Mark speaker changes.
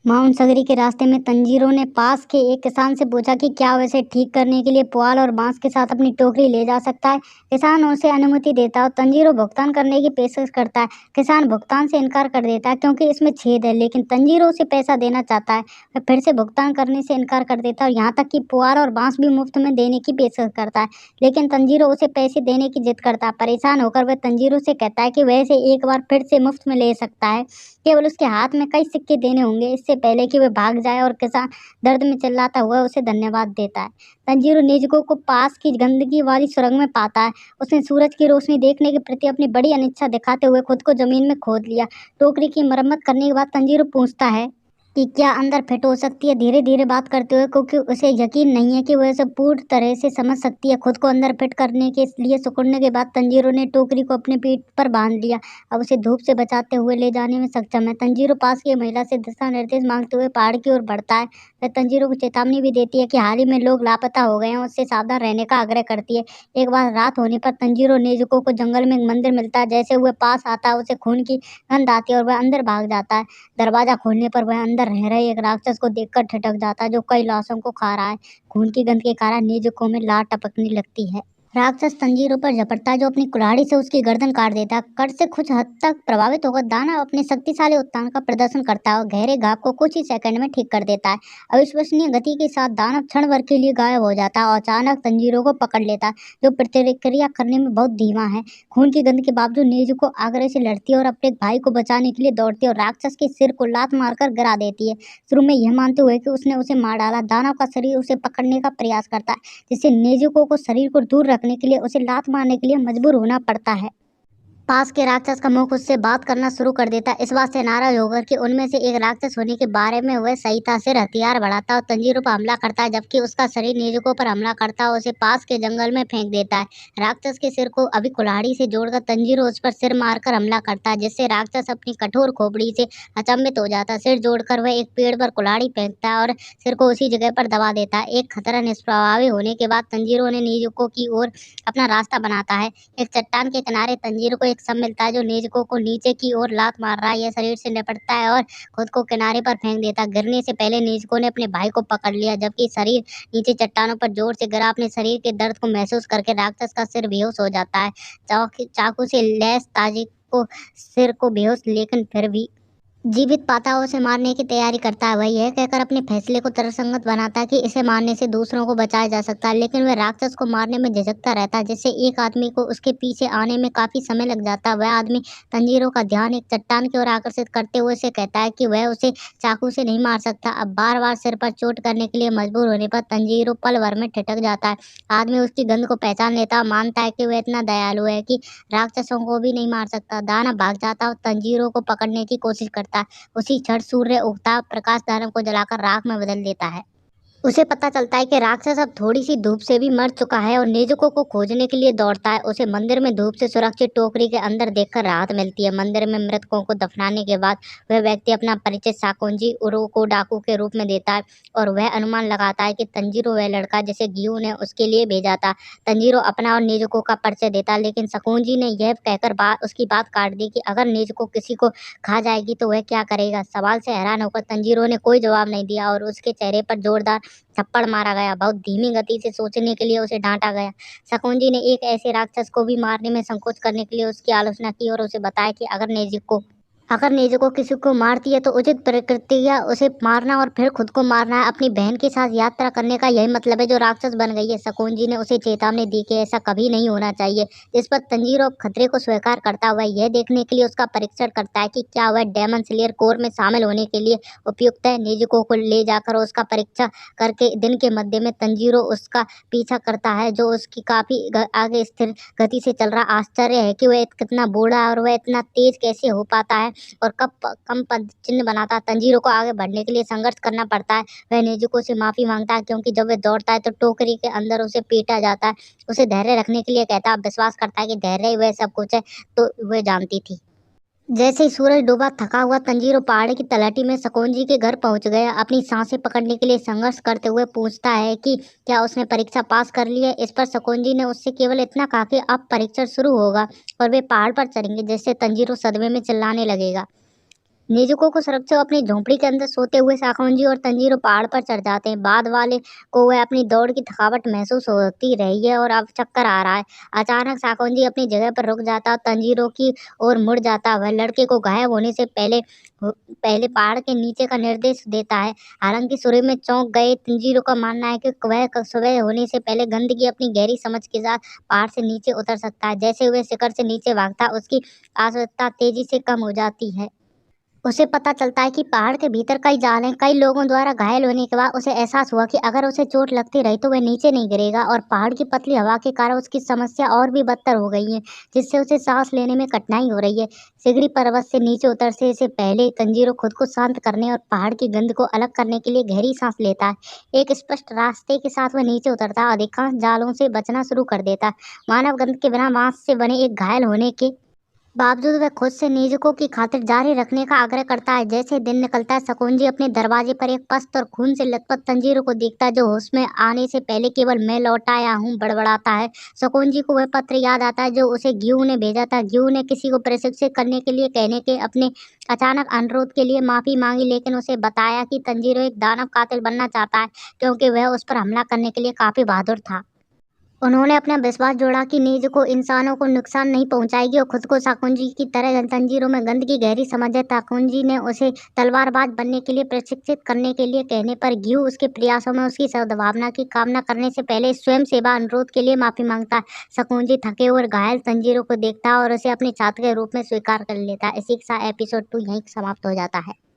Speaker 1: Mount सगरी के रास्ते में तंजीरों ने पास के एक किसान से पूछा कि क्या वैसे ठीक करने के लिए पुआल और बांस के साथ अपनी टोकरी ले जा सकता है। किसान उसे अनुमति देता और तंजीरों भुगतान करने की पेशकश करता है। किसान भुगतान से इनकार कर देता है क्योंकि इसमें छेद है, लेकिन तंजीरों उसे पैसा देना चाहता है। वह फिर से भुगतान करने से इनकार कर देता है और यहाँ तक कि पुआल और बांस भी मुफ्त में देने की पेशकश करता है, लेकिन तंजीरों उसे पैसे देने की जिद करता है। परेशान होकर वह तंजीरों से कहता है कि वैसे एक बार फिर से मुफ्त में ले सकता है, केवल उसके हाथ में कई सिक्के देने होंगे इससे पहले कि वह भाग जाए, और किसान दर्द में चिल्लाता हुआ उसे धन्यवाद देता है। तंजीरो निजुको को पास की गंदगी वाली सुरंग में पाता है। उसने सूरज की रोशनी देखने के प्रति अपनी बड़ी अनिच्छा दिखाते हुए खुद को जमीन में खोद लिया। टोकरी की मरम्मत करने के बाद तंजीरो पूछता है कि क्या अंदर फिट हो सकती है, धीरे धीरे बात करते हुए, क्योंकि उसे यकीन नहीं है कि वह इसे पूर्ण तरह से समझ सकती है। खुद को अंदर फिट करने के लिए सिकुड़ने के बाद तंजीरो ने टोकरी को अपने पीठ पर बांध लिया। अब उसे धूप से बचाते हुए ले जाने में सक्षम है। तंजीरो पास की महिला से दिशा निर्देश मांगते हुए पहाड़ की ओर बढ़ता है। वह तंजीरो को चेतावनी भी देती है कि हाल ही में लोग लापता हो गए हैं, उससे सावधान रहने का आग्रह करती है। एक बार रात होने पर तंजीरो नेजुको को जंगल में एक मंदिर मिलता है। जैसे वह पास आता है उसे खून की गंध आती है और वह अंदर भाग जाता है। दरवाजा खोलने पर वह अंदर रह रहे एक राक्षस को देखकर ठिठक जाता है, जो कई लाशों को खा रहा है। खून की गंध के कारण नेजुको में लार टपकने लगती है। राक्षस तंजीरो पर झपटता है, जो अपनी कुल्हाड़ी से उसकी गर्दन काट देता है। कट से कुछ हद तक प्रभावित होकर दानव अपने शक्तिशाली उत्थान का प्रदर्शन करता है और गहरे घाव को कुछ ही सेकंड में ठीक कर देता है। अविश्वसनीय गति के साथ दानव क्षण भर के लिए गायब हो जाता है और अचानक तंजीरो को पकड़ लेता है, जो प्रतिक्रिया करने में बहुत धीमा है। खून की गंध के बावजूद नेजुको आग्रह से लड़ती है और अपने भाई को बचाने के लिए दौड़ती है और राक्षस के सिर को लात मारकर गिरा देती है, शुरू में यह मानते हुए कि उसने उसे मार डाला। दानव का शरीर उसे पकड़ने का प्रयास करता है, जिससे नेजुको को शरीर को दूर रखने के लिए उसे लात मारने के लिए मजबूर होना पड़ता है। पास के राक्षस का मुख उससे बात करना शुरू कर देता है, इस बात से नाराज होकर कि उनमें से एक राक्षस होने के बारे में वह सहीता से हथियार बढ़ाता और तंजीरो पर हमला करता है, जबकि उसका शरीर नेजुको पर हमला करता है और उसे पास के जंगल में फेंक देता है। राक्षस के सिर को अभी कुल्हाड़ी से जोड़कर तंजीरो उस पर सिर मारकर हमला करता है, जिससे राक्षस अपनी कठोर खोपड़ी से अचंभित हो जाता है। सिर जोड़कर वह एक पेड़ पर कुल्हाड़ी फेंकता है और सिर को उसी जगह पर दबा देता है। एक खतरा निष्प्रभावी होने के बाद तंजीरो ने नेजुको की ओर अपना रास्ता बनाता है। एक चट्टान के किनारे तंजीरो को एक सब मिलता है, जो नेजुको को नीचे की ओर लात मार रहा है। यह शरीर से निपटता है और खुद को किनारे पर फेंक देता है। गिरने से पहले नेजुको ने अपने भाई को पकड़ लिया, जबकि शरीर नीचे चट्टानों पर जोर से गिरा। अपने शरीर के दर्द को महसूस करके राक्षस का सिर बेहोश हो जाता है। चाकू से लैस ताजी को सिर को बेहोश लेकिन फिर भी जीवित पाता है, उसे मारने की तैयारी करता है। वह यह कहकर अपने फैसले को तर्कसंगत बनाता है कि इसे मारने से दूसरों को बचाया जा सकता है, लेकिन वह राक्षस को मारने में झिझकता रहता है, जिससे एक आदमी को उसके पीछे आने में काफी समय लग जाता है। वह आदमी तंजीरो का ध्यान एक चट्टान की ओर आकर्षित करते हुए उसे कहता है कि वह उसे चाकू से नहीं मार सकता। अब बार बार सिर पर चोट करने के लिए मजबूर होने पर तंजीरो पल भर में ठिठक जाता है। आदमी उसकी गंध को पहचान लेता है और मानता है कि वह इतना दयालु है कि राक्षसों को भी नहीं मार सकता। दानव भाग जाता है और तंजीरो को पकड़ने की कोशिश करता है। उसी क्षण सूर्य उगता प्रकाश दानव को जलाकर राख में बदल देता है। उसे पता चलता है कि राक्षस अब थोड़ी सी धूप से भी मर चुका है और नेजुको को खोजने के लिए दौड़ता है। उसे मंदिर में धूप से सुरक्षित टोकरी के अंदर देखकर राहत मिलती है। मंदिर में मृतकों को दफनाने के बाद वह व्यक्ति अपना परिचय साकोंजी उरोको डाकू के रूप में देता है और वह अनुमान लगाता है कि तंजीरो वह लड़का जिसे गियू ने उसके लिए भेजा था। तंजीरो अपना और नेजुको का परिचय देता है, लेकिन साकोंजी ने यह कहकर उसकी बात काट दी कि अगर नेजुको किसी को खा जाएगी तो वह क्या करेगा। सवाल से हैरान होकर तंजीरो ने कोई जवाब नहीं दिया और उसके चेहरे पर जोरदार थप्पड़ मारा गया। बहुत धीमी गति से सोचने के लिए उसे डांटा गया। शकुंजी ने एक ऐसे राक्षस को भी मारने में संकोच करने के लिए उसकी आलोचना की और उसे बताया कि अगर नेजुको किसी को मारती है तो उचित प्रक्रिया उसे मारना और फिर खुद को मारना है। अपनी बहन के साथ यात्रा करने का यही मतलब है जो राक्षस बन गई है। शकुंजी ने उसे चेतावनी दी कि ऐसा कभी नहीं होना चाहिए, जिस पर तंजीरो खतरे को स्वीकार करता हुआ यह देखने के लिए उसका परीक्षण करता है कि क्या वह डेमन स्लेयर कोर में शामिल होने के लिए उपयुक्त है। नेजुको को ले जाकर उसका परीक्षा करके दिन के मध्य में तंजीरो उसका पीछा करता है, जो उसकी काफी आगे स्थिर गति से चल रहा। आश्चर्य है कि वह कितना बूढ़ा है और वह इतना तेज कैसे हो पाता है और कब कम पद चिन्ह बनाता है। तंजीरो को आगे बढ़ने के लिए संघर्ष करना पड़ता है। वह नेजुको से माफी मांगता है क्योंकि जब वह दौड़ता है तो टोकरी के अंदर उसे पीटा जाता है। उसे धैर्य रखने के लिए कहता है, विश्वास करता है कि धैर्य ही वह सब कुछ है, तो वह जानती थी। जैसे ही सूरज डूबा, थका हुआ तंजीरो पहाड़ी की तलहटी में शकुंजी के घर पहुंच गया। अपनी सांसें पकड़ने के लिए संघर्ष करते हुए पूछता है कि क्या उसने परीक्षा पास कर ली है। इस पर शकुंजी ने उससे केवल इतना कहा कि अब परीक्षण शुरू होगा और वे पहाड़ पर चढ़ेंगे, जिससे तंजीरो सदमे में चिल्लाने लगेगा। नेजुको को सुरक्षा अपनी झोंपड़ी के अंदर सोते हुए साकोंजी और तंजीरो पहाड़ पर चढ़ जाते हैं। बाद वाले को वह अपनी दौड़ की थकावट महसूस होती रही है और अब चक्कर आ रहा है। अचानक साकोंजी अपनी जगह पर रुक जाता और तंजीरो की ओर मुड़ जाता। वह लड़के को गायब होने से पहले पहाड़ के नीचे का निर्देश देता है। हालांकि शुरू में चौंक गए तंजीरो का मानना है कि वह सुबह होने से पहले गंदगी अपनी गहरी समझ के साथ पहाड़ से नीचे उतर सकता है। जैसे वह शिखर से नीचे भागता उसकी आसुकता तेजी से कम हो जाती है। उसे पता चलता है कि पहाड़ के भीतर कई जाल हैं। कई लोगों द्वारा घायल होने के बाद उसे एहसास हुआ कि अगर उसे चोट लगती रही तो वह नीचे नहीं गिरेगा और पहाड़ की पतली हवा के कारण उसकी समस्या और भी बदतर हो गई है, जिससे उसे सांस लेने में कठिनाई हो रही है। सिगड़ी पर्वत से नीचे उतरने से पहले तंजीरो खुद को शांत करने और पहाड़ की गंध को अलग करने के लिए गहरी सांस लेता है। एक स्पष्ट रास्ते के साथ वह नीचे उतरता है, अधिकांश जालों से बचना शुरू कर देता है। मानव गंध के बिना बांस से बने एक घायल होने के बावजूद वह खुद से निजुको की खातिर जारी रखने का आग्रह करता है। जैसे दिन निकलता है, शकुंजी अपने दरवाजे पर एक पस्त और खून से लथपथ तंजीरो को देखता है, जो होश में आने से पहले केवल मैं लौट आया हूँ बड़बड़ाता है। शकुंजी को वह पत्र याद आता है जो उसे ग्यू ने भेजा था। ग्यू ने किसी को प्रशिक्षित करने के लिए कहने के अपने अचानक अनुरोध के लिए माफी मांगी, लेकिन उसे बताया कि तंजीरो एक दानव कातिल बनना चाहता है क्योंकि वह उस पर हमला करने के लिए काफी बहादुर था। उन्होंने अपना विश्वास जोड़ा कि नेज़ुको इंसानों को नुकसान नहीं पहुंचाएगी और खुद को शाकुंजी की तरह तंजीरों में गंध की गहरी समझ है। शाकुंजी ने उसे तलवारबाज बनने के लिए प्रशिक्षित करने के लिए कहने पर ग्यू उसके प्रयासों में उसकी सद्भावना की कामना करने से पहले स्वयं सेवा अनुरोध के लिए माफी मांगता है। शाकुंजी थके और घायल तंजीरों को देखता है और उसे अपने छात्र के रूप में स्वीकार कर लेता है। इसी के साथ एपिसोड 2 यहीं समाप्त हो जाता है।